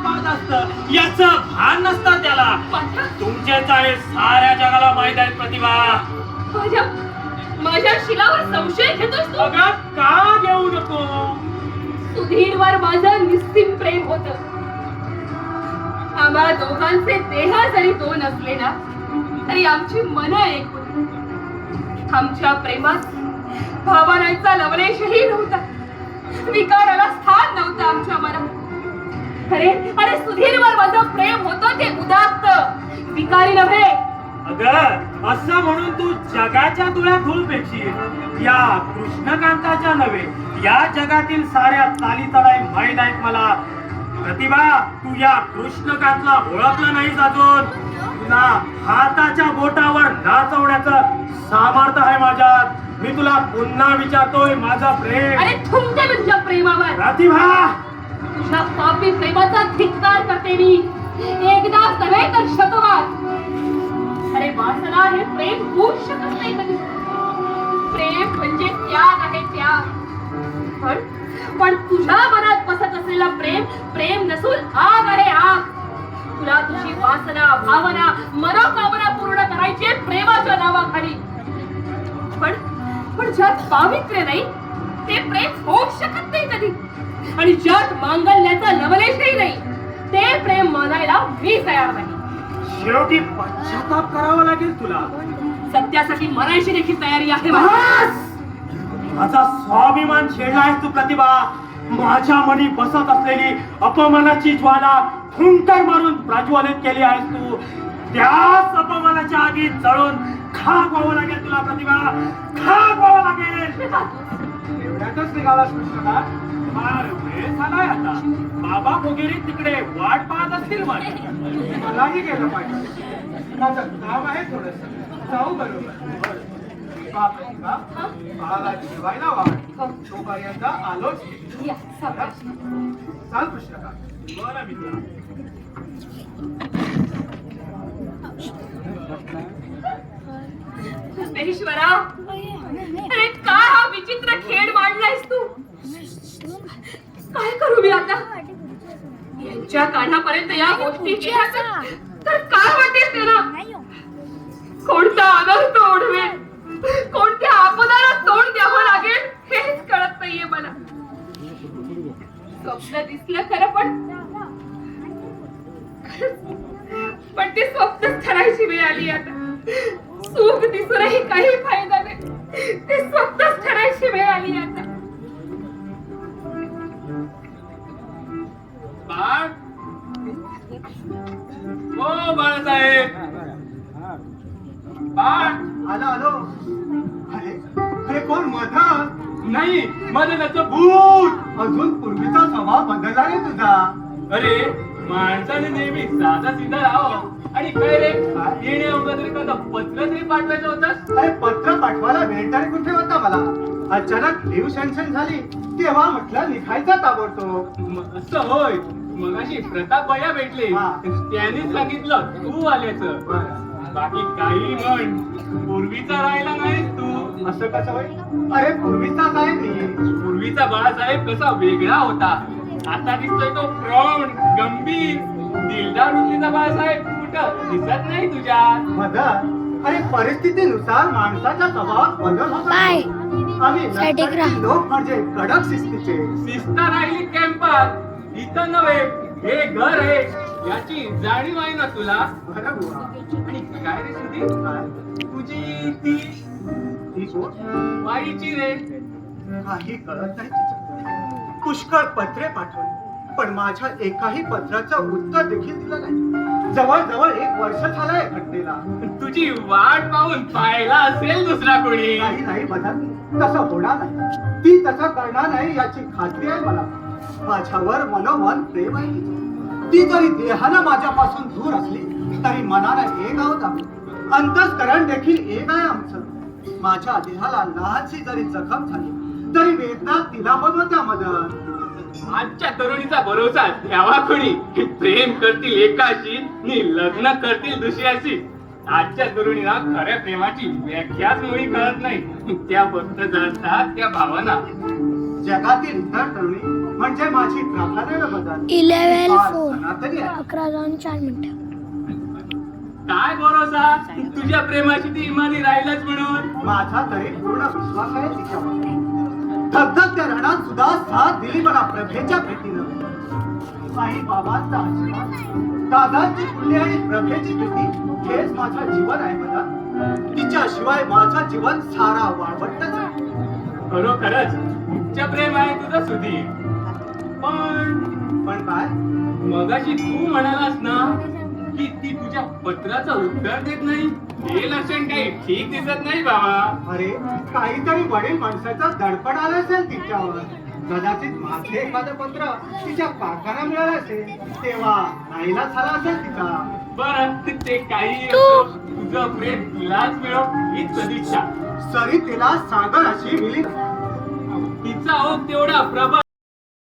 पाहत असत याचं भान नसतं त्याला. तुमचे चाळे साऱ्या जगाला माहित आहेत प्रतिभा. माझ्या शिलावर संशय घेतोस तू? अगं का घेऊ नको. सुधीरवर माझं निस्सीम प्रेम होतं. आम्हा दोघांचे देह जरी दोन असले ना तरी आमची मन एक होती. आमच्या प्रेमात भावनांचा लवलेशही नव्हता. विकाराला स्थान नव्हतं आमच्या मनात. अरे सुधीरवर माझं प्रेम होतं ते उदात्त, विकारी नव्हे. अगं असं म्हणून तू जगाच्या तुला धूळ पेक्षी या कृष्णकांताच्या नव्हे, या जगातील साऱ्या चाली चढाई माहीत आहेत मला. प्रतिभा, तू या कृष्णकांतला ओळखलं नाहीस अजून. तुला हाताच्या बोटावर नाचवण्याचं सामर्थ्य आहे माझ्यात. मी तुला पुन्हा विचारतोय माझं प्रेम. अरे तुमच्या तुझ्या प्रेमावर. प्रतिभा, तुझ्या पापी प्रेमाचा धिक्कार करते मी. एकदाच नव्हे तर शतवार. अरे वासना हे प्रेम होऊच शकत नाही कधी. प्रेम म्हणजे त्याग आहे, त्याग. पण तुझ्या मनात बसत असलेला प्रेम नसून आग आहे, आग. तुला तुझी वासना, भावना, मनोकामना पूर्ण करायची प्रेमाच्या नावाखाली. पण ज्यात पावित्र्य नाही ते प्रेम होऊ शकत नाही कधी. आणि ज्यात मांगल्याचा लवलेशही नाही ते प्रेम मानायला मी तयार नाही. शेवटी पश्चाताप करावा लागेल तुला. सत्यासाठी मरायची देखील तयारी आहे. माझा स्वाभिमान छेडलायस तू प्रतिभा. माझ्या मनी बसत असलेली अपमानाची ज्वाला फुंकर मारून प्रज्वलित केली आहेस तू. त्याच अपमानाच्या आगीत जळून खाक व्हावं लागेल तुला प्रतिभा, खाक व्हावं लागेल. एवढ्यातच निघालास कृष्णका? फार वेळ झालाय आता. बाबा वगैरे तिकडे वाट पाहत असतील माझी. मलाही गेलं पाहिजे. माझं काम आहे थोडस. जाऊ बरोबर. बाळाला जेवायला वाढ. तोपर्यंत आलोच. चाल कृष्णका. बरं मित्रा. ईश्वरा, अरे काय हा विचित्र खेळ मांडलायस तू? काय करू मी आता? यांच्या कानापर्यंत या गोष्टी गेल्या तर काय वाटेल त्यांना? कोणता अनर्थ ओढवेल, कोणत्या आपदाला तोंड द्यावं लागेल हेच कळत नाहीये मला. स्वप्न दिसलं खरं, पण ते स्वप्नच ठरायची वेळ आली आता. सुख दिसूनही काही फायदा नाही. ते स्वप्नच ठरायची वेळ आली आता. बाळ, ओ बाळासाहेब, बाळ. आलो. अरे कोण मधन? नाही, मदनाचं भूत. अजून पूर्वीचा स्वभाव बदलला रे तुझा. अरे माणसाने नेहमी साधा सीधा राहावं. आणि काय रे, येणे अवघड एखादा पत्र तरी पाठवायचं होतं. अरे पत्र पाठवायला वेळ तरी कुठे होता मला. अचानक लीव सँक्शन झाली तेव्हा म्हटलं निघायचा ताबडतोब. असं होय. मगाशी प्रताप भैया भेटले. त्यांनी सांगितलं तू आल्याचं. बाकी काही म्हण, पूर्वीचा राहिला नाही तू. असं कसं होय? अरे पूर्वीचा काय मी. पूर्वीचा बाळासाहेब कसा वेगळा होता. आता दिसतोय तो प्रौढ, गंभीर, दिलदार वृत्तीचा बाळासाहेब कुठं दिसत नाही तुझ्या. मदन, अरे परिस्थितीनुसार माणसाच्या स्वभावात बदल होतो. आम्ही लष्करी लोक म्हणजे कडक शिस्तीचे. शिस्त राहिली कॅम्पात, इथं नव्हे. हे घर आहे याची जाणीव आहे ना तुला? बरं बुवा. आणि काय रे सुधीर, तुझी ती वाईची रे. काही कळत नाही तिचं. पुष्कळ पत्रे पाठवली पण माझ्या एकाही पत्राचं उत्तर देखील दिलं नाही. जवळजवळ 1 वर्ष झालंय घटनेला. तुझी वाट पाहून पाहिला असेल दुसरा कोणी. नाही बदल, तसं होणार नाही. ती तसं करणार नाही याची खात्री आहे मला. माझ्यावर मनोमन प्रेम आहे तिचं. ती जरी देहानं माझ्यापासून दूर असली तरी मनानं एक आहोत आम्ही. अंतःकरण देखील एक आहे आमचं. माझ्या देहाला लहानशी जरी जखम झाली तरी वेदना तिला बनवत्या मदन. आजच्या तरुणीचा भरोसा द्यावा कोणी. प्रेम करतील एकाशी आणि लग्न करतील दुसऱ्याशी. आजच्या तरुणीला खऱ्या प्रेमाची व्याख्याच मुळी कळत नाही. त्या बद्ध जातात त्या भावना. जगातील इतर तरुणी म्हणजे माझी प्राधान्य बदल 11:04 सनातनी आहे. 11:04 काय भरोसा तुझ्या प्रेमाची ती इमानी राहिलच म्हणून. माझा तरी पूर्ण विश्वास आहे तिच्यावर. धगधगत्या रणात सुद्धा साथ दिली मला प्रभेच्या भेटीनं. आई बाबांचा आशीर्वाद, दादांची पुण्य आणि प्रभेची प्रीती हेच माझं जीवन आहे मला. तिच्याशिवाय माझं जीवन सारा वाळवटच आहे. खरोखरच उच्च प्रेम आहे तुझं सुधीर. पण काय मगाशी तू म्हणालास ना की ती तुझ्या पत्राचं उत्तर देत नाही, हे लक्षण काही ठीक दिसत नाही बाबा. अरे काहीतरी वडील माणसाचं दडपण आलं असेल तिच्यावर. कदाचित माझे एखादं पत्र तिच्या काकांना मिळालं असेल तेव्हा नाईलाज झाला असेल तिचा. बरं ते काही असो, तुझं प्रेम तुलाच मिळो हीच सदिच्छा. सरी तिला सागर अशी मिली. तिचा ओघ तेवढा प्रबळ